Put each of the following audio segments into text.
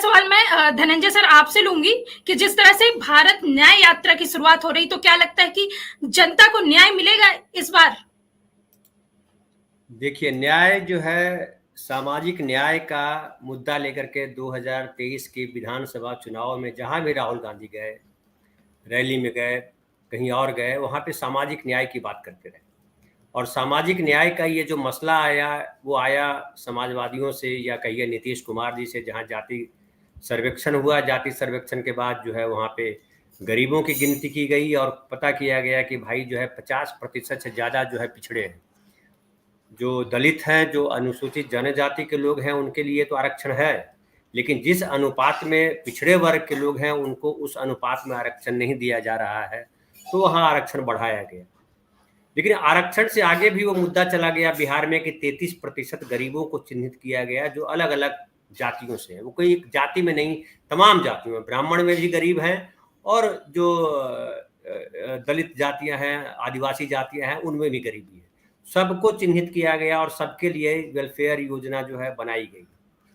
सवाल मैं धनंजय सर आपसे लूंगी कि जिस तरह से भारत न्याय यात्रा की शुरुआत हो रही, तो क्या लगता है कि जनता को न्याय मिलेगा इस बार? देखिए, न्याय जो है, सामाजिक न्याय का मुद्दा लेकर के 2023 के विधानसभा चुनाव में जहां भी राहुल गांधी गए, रैली में गए, कहीं और गए, वहां पे सामाजिक न्याय की बात करते रहे। और सामाजिक न्याय का ये जो मसला आया, वो आया समाजवादियों से, या कहिए नीतीश कुमार जी से, जहां जाति सर्वेक्षण हुआ। जाति सर्वेक्षण के बाद जो है वहां पे गरीबों की गिनती की गई और पता किया गया कि भाई जो है 50% से ज़्यादा जो है पिछड़े हैं। जो दलित हैं, जो अनुसूचित जनजाति के लोग हैं, उनके लिए तो आरक्षण है, लेकिन जिस अनुपात में पिछड़े वर्ग के लोग हैं, उनको उस अनुपात में आरक्षण नहीं दिया जा रहा है, तो वहाँ आरक्षण बढ़ाया गया। लेकिन आरक्षण से आगे भी वो मुद्दा चला गया बिहार में कि 33% गरीबों को चिन्हित किया गया, जो अलग अलग जातियों से है। वो कोई एक जाति में नहीं, तमाम जातियों में, ब्राह्मण में भी गरीब हैं, और जो दलित जातियां हैं, आदिवासी जातियां हैं, उनमें भी गरीबी है। सबको चिन्हित किया गया और सबके लिए वेलफेयर योजना जो है बनाई गई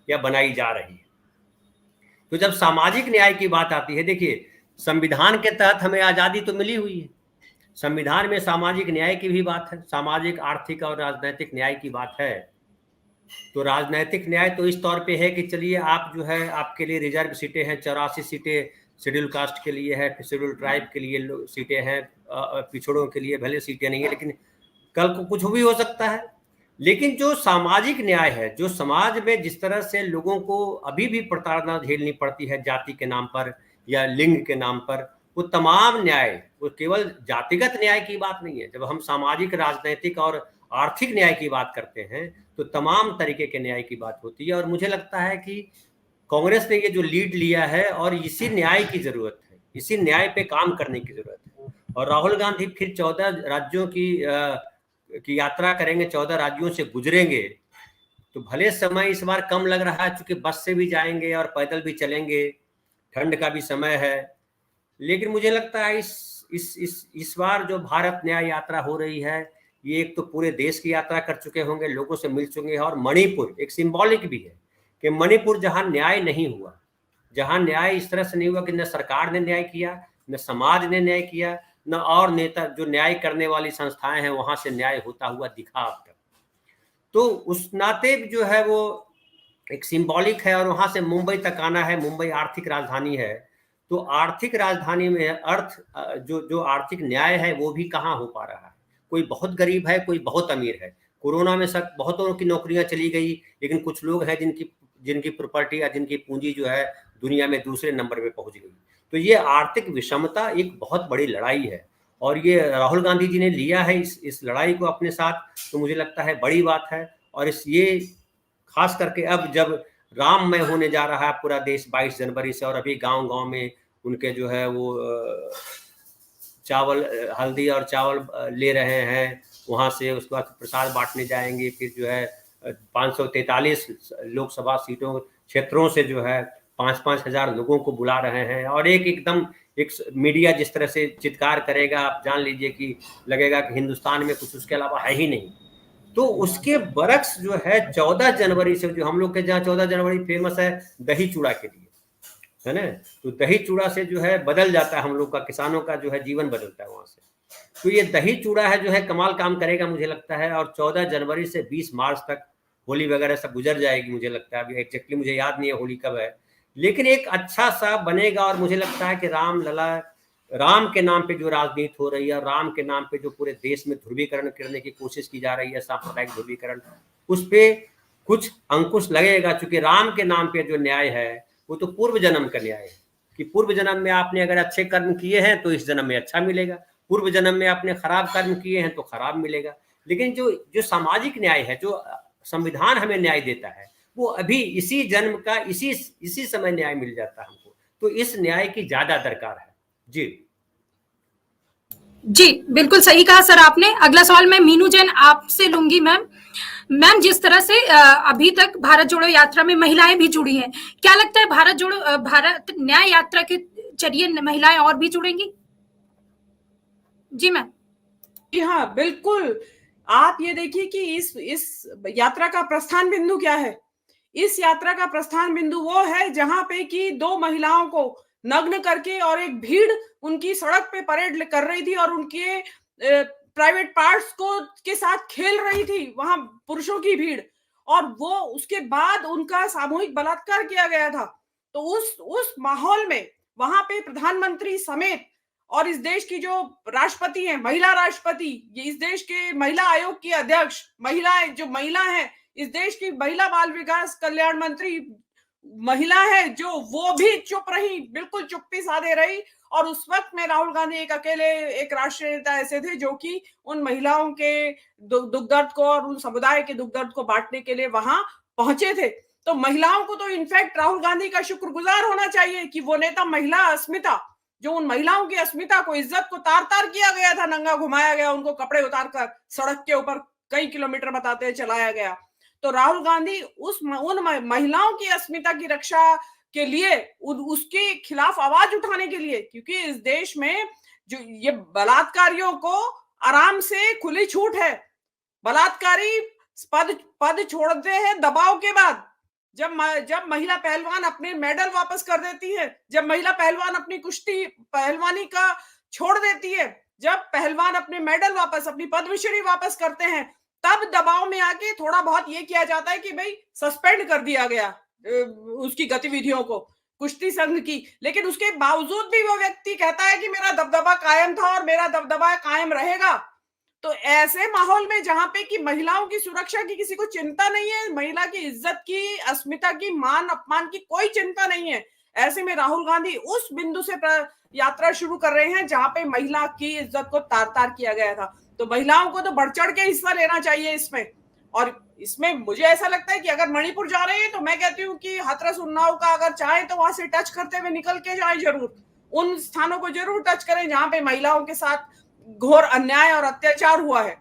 या बनाई जा रही है। तो जब सामाजिक न्याय की बात आती है, देखिए, संविधान के तहत हमें आज़ादी तो मिली हुई है। संविधान में सामाजिक न्याय की भी बात है, सामाजिक, आर्थिक और राजनीतिक न्याय की बात है। तो राजनीतिक न्याय तो इस तौर पे है कि चलिए, आप जो है, आपके लिए रिजर्व सीटें हैं, 84 सीटें शेड्यूल कास्ट के लिए है, शेड्यूल ट्राइब के लिए सीटें हैं, पिछड़ों के लिए भले सीटें नहीं है, लेकिन कल को कुछ भी हो सकता है। लेकिन जो सामाजिक न्याय है, जो समाज में जिस तरह से लोगों को अभी भी प्रताड़ना झेलनी पड़ती है जाति के नाम पर या लिंग के नाम पर, वो तमाम न्याय, वो केवल जातिगत न्याय की बात नहीं है। जब हम सामाजिक, राजनीतिक और आर्थिक न्याय की बात करते हैं, तो तमाम तरीके के न्याय की बात होती है। और मुझे लगता है कि कांग्रेस ने ये जो लीड लिया है, और इसी न्याय की जरूरत है, इसी न्याय पे काम करने की जरूरत है। और राहुल गांधी फिर 14 राज्यों की यात्रा करेंगे, 14 राज्यों से गुजरेंगे, तो भले समय इस बार कम लग रहा है, चूंकि बस से भी जाएंगे और पैदल भी चलेंगे, ठंड का भी समय है। लेकिन मुझे लगता है इस बार जो भारत न्याय यात्रा हो रही है, ये एक तो पूरे देश की यात्रा कर चुके होंगे, लोगों से मिल चुके हैं। और मणिपुर एक सिंबॉलिक भी है कि मणिपुर जहां न्याय नहीं हुआ, जहां न्याय इस तरह से नहीं हुआ कि न सरकार ने न्याय किया, न समाज ने न्याय किया, न और नेता जो न्याय करने वाली संस्थाएं हैं वहां से न्याय होता हुआ दिखा अब तक। तो उस नाते जो है वो एक सिंबॉलिक है। और वहां से मुंबई तक आना है, मुंबई आर्थिक राजधानी है, तो आर्थिक राजधानी में जो आर्थिक न्याय है वो भी कहाँ हो पा रहा है। कोई बहुत गरीब है, कोई बहुत अमीर है। कोरोना में सब बहुतों की नौकरियां चली गई, लेकिन कुछ लोग हैं जिनकी जिनकी प्रॉपर्टी या जिनकी पूंजी जो है दुनिया में दूसरे नंबर पे पहुंच गई। तो ये आर्थिक विषमता एक बहुत बड़ी लड़ाई है, और ये राहुल गांधी जी ने लिया है इस लड़ाई को अपने साथ, तो मुझे लगता है बड़ी बात है। और ये खास करके अब जब राममय होने जा रहा है पूरा देश 22 जनवरी से, और अभी गांव-गांव में उनके जो है वो चावल, हल्दी और चावल ले रहे हैं वहाँ से, उसके बाद प्रसाद बांटने जाएंगे। फिर जो है 543 लोकसभा सीटों क्षेत्रों से जो है 5-5 हजार लोगों को बुला रहे हैं। और एकदम एक मीडिया जिस तरह से चित्कार करेगा, आप जान लीजिए कि लगेगा कि हिंदुस्तान में कुछ उसके अलावा है ही नहीं। तो उसके बरक्स जो है 14 जनवरी से, जो हम लोग के जहाँ 14 जनवरी फेमस है दही चूड़ा के लिए, है ना, तो दही चूड़ा से जो है बदल जाता है हम लोग का, किसानों का जो है जीवन बदलता है वहां से। तो ये दही चूड़ा है जो है कमाल काम करेगा मुझे लगता है। और 14 जनवरी से 20 मार्च तक होली वगैरह सब गुजर जाएगी मुझे लगता है। अभी एग्जैक्टली मुझे याद नहीं है होली कब है, लेकिन एक अच्छा सा बनेगा। और मुझे लगता है कि राम के नाम पे जो राजनीति हो रही है, और राम के नाम पे जो पूरे देश में ध्रुवीकरण करने की कोशिश की जा रही है, सांप्रदायिक ध्रुवीकरण, उस पे कुछ अंकुश लगेगा। चूंकि राम के नाम पे जो न्याय है वो तो पूर्व जन्म का न्याय है, कि पूर्व जन्म में आपने अगर अच्छे कर्म किए हैं तो इस जन्म में अच्छा मिलेगा, पूर्व जन्म में आपने खराब कर्म किए हैं तो खराब मिलेगा। लेकिन जो जो सामाजिक न्याय है, जो संविधान हमें न्याय देता है, वो अभी इसी जन्म का इसी समय न्याय मिल जाता है हमको। तो इस न्याय की ज्यादा दरकार है। जी जी, बिल्कुल सही कहा सर आपने। अगला सवाल मैं मीनू जैन आपसे लूंगी। मैम, जिस तरह से अभी तक भारत जोड़ो यात्रा में महिलाएं भी जुड़ी हैं, क्या लगता है भारत न्याय यात्रा के जरिए महिलाएं और भी जुड़ेंगी? जी मैम। जी हाँ, बिल्कुल। आप ये देखिए कि इस यात्रा का प्रस्थान बिंदु क्या है। इस यात्रा का प्रस्थान बिंदु वो है जहां पे कि दो महिलाओं को नग्न करके और एक भीड़ उनकी सड़क पे परेड कर रही थी और उनके प्राइवेट पार्ट्स को के साथ खेल रही थी वहां पुरुषों की भीड़, और वो उसके बाद उनका सामूहिक बलात्कार किया गया था। तो उस माहौल में वहां पे प्रधानमंत्री समेत और इस देश की जो राष्ट्रपति हैं, महिला राष्ट्रपति, ये इस देश के महिला आयोग की अध्यक्ष, महिलाएं जो महिला हैं, इस देश की महिला बाल विकास कल्याण मंत्री महिला है, जो वो भी चुप रही, बिल्कुल चुप्पी साधे रही। और उस वक्त में राहुल गांधी एक अकेले एक राष्ट्रीय नेता ऐसे थे जो कि उन महिलाओं के दुख दर्द को और उन समुदाय के दुख दर्द को बांटने के लिए वहां पहुंचे थे। तो महिलाओं को तो इनफैक्ट राहुल गांधी का शुक्रगुजार होना चाहिए कि वो नेता महिला अस्मिता, जो उन महिलाओं की अस्मिता को, इज्जत को तार तार किया गया था, नंगा घुमाया गया, उनको कपड़े उतार कर सड़क के ऊपर कई किलोमीटर बताते चलाया गया। तो राहुल गांधी उन महिलाओं की अस्मिता की रक्षा के लिए, उसके खिलाफ आवाज उठाने के लिए, क्योंकि इस देश में जो ये बलात्कारियों को आराम से खुली छूट है। बलात्कारी पद छोड़ते हैं दबाव के बाद, जब महिला पहलवान अपने मेडल वापस कर देती है, जब महिला पहलवान अपनी कुश्ती पहलवानी का छोड़ देती है, जब पहलवान अपने मेडल वापस, अपनी पद्मश्री वापस करते हैं, तब दबाव में आके थोड़ा बहुत ये किया जाता है कि भाई सस्पेंड कर दिया गया उसकी गतिविधियों को, कुश्ती संघ की। लेकिन उसके बावजूद भी वो व्यक्ति कहता है कि मेरा दबदबा कायम था और मेरा दबदबा कायम रहेगा। तो ऐसे माहौल में जहां पे कि महिलाओं की सुरक्षा की किसी को चिंता नहीं है, महिला की इज्जत की, अस्मिता की, मान अपमान की कोई चिंता नहीं है, ऐसे में राहुल गांधी उस बिंदु से यात्रा शुरू कर रहे हैं जहां पे महिला की इज्जत को तार तार किया गया था। तो महिलाओं को तो बढ़ चढ़ के हिस्सा लेना चाहिए इसमें। और इसमें मुझे ऐसा लगता है कि अगर मणिपुर जा रहे हैं तो मैं कहती हूँ कि हाथरस उन्नाव का अगर चाहे तो वहां से टच करते हुए निकल के जाए, जरूर उन स्थानों को जरूर टच करें जहां पे महिलाओं के साथ घोर अन्याय और अत्याचार हुआ है।